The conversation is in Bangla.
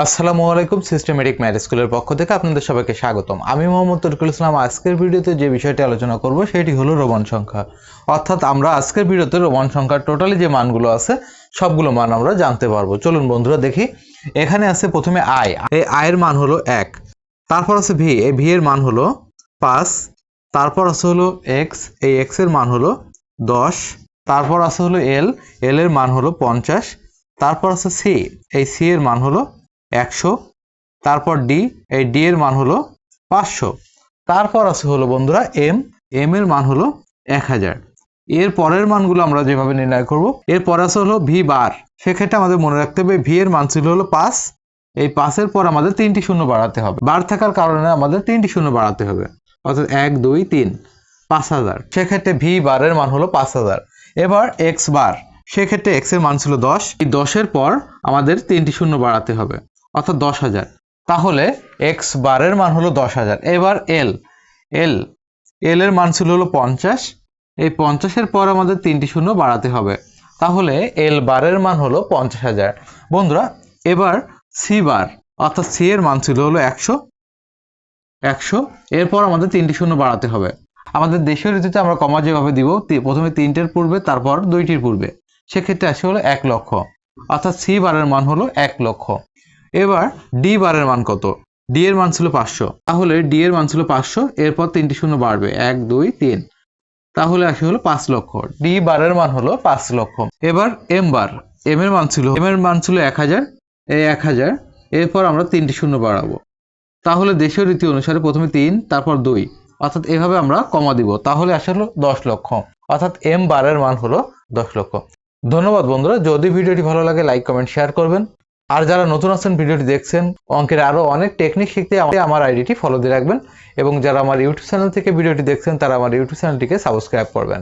আসসালামু আলাইকুম সিস্টেমেটিক ম্যাথ স্কুলের পক্ষ থেকে আপনাদের সবাইকে স্বাগতম। আমি মোহাম্মদ তরিকুল ইসলাম। আজকের ভিডিওতে যে বিষয়টি আলোচনা করব সেটি হলো রোমান সংখ্যা। অর্থাৎ আমরা আজকের ভিডিওতে রোমান সংখ্যার টোটালি যে মানগুলো আছে সবগুলো মান আমরা জানতে পারবো। চলুন বন্ধুরা দেখি। এখানে আছে প্রথমে আই। এই আয়ের মান হলো 1। তারপর আছে ভি। এই ভি এর মান হলো 5। তারপর আছে হলো এক্স। এই এক্স এর মান হলো 10। তারপর আছে হলো এল। এল এর মান হলো 50। তারপর আছে সি। এই সি এর মান হলো 100। তারপর ডি। এই ডি এর মান হলো 500। তারপর আছে হলো বন্ধুরা এম। এম এর মান হলো 1000। এর পরের মানগুলো আমরা যেভাবে নির্ণয় করব, এর পরে আছে হলো ভি বার। সেক্ষেত্রে আমাদের মনে রাখতে হবে ভি এর মান ছিল হলো 5। এই 5 এর পর আমাদের 3টি শূন্য বাড়াতে হবে। বার থাকার কারণে আমাদের 3টি শূন্য বাড়াতে হবে, অর্থাৎ 1 2 3 5000। সেক্ষেত্রে ভি বারের মান হলো 5000। এবার এক্স বার। সেক্ষেত্রে এক্স এর মান ছিল 10। এই 10 এর পর আমাদের 3টি শূন্য বাড়াতে হবে, অর্থাৎ 10,000। তাহলে এক্স বারের মান হলো 10,000। এবার এল। এল এল এর মান ছিল হলো 50। এই 50 এর পর আমাদের 3টি শূন্য বাড়াতে হবে, তাহলে এল বারের মান হলো 50,000। বন্ধুরা এবার সি বার, অর্থাৎ সি এর মান ছিল হলো 100। এরপর আমাদের 3টি শূন্য বাড়াতে হবে। আমাদের দেশীয় রীতিতে আমরা কমা যেভাবে দিব, প্রথমে 3টের পূর্বে তারপর 2টির পূর্বে, সেক্ষেত্রে আসে হলো 1 লক্ষ, অর্থাৎ সি বারের মান হলো 1 লক্ষ। এবার ডি বারের মান কত? ডি এর মান ছিল 500। তাহলে ডি এর মান ছিল 500। এরপর 3টি শূন্য বাড়বে, 1 2 3, তাহলে আসে হলো 5 লক্ষ। ডি বারের মান হলো 5 লক্ষ। এবার এম বার। এম এর মান ছিল 1000। এই 1000 এরপর আমরা 3টি শূন্য বাড়াবো, তাহলে দেশীয় রীতি অনুসারে প্রথমে 3 তারপর 2, অর্থাৎ এভাবে আমরা কমা দিব, তাহলে আসে হলো 10 লক্ষ, অর্থাৎ এম বারের মান হলো 10 লক্ষ। ধন্যবাদ বন্ধুরা। যদি ভিডিওটি ভালো লাগে লাইক কমেন্ট শেয়ার করবেন। আর যারা নতুন আছেন ভিডিওটি দেখছেন, অঙ্কের আরো অনেক টেকনিক শিখতে আমার আইডিটি ফলো দিয়ে রাখবেন, এবং যারা আমার ইউটিউব চ্যানেল থেকে ভিডিওটি দেখছেন তারা আমার ইউটিউব চ্যানেলটিকে সাবস্ক্রাইব করবেন।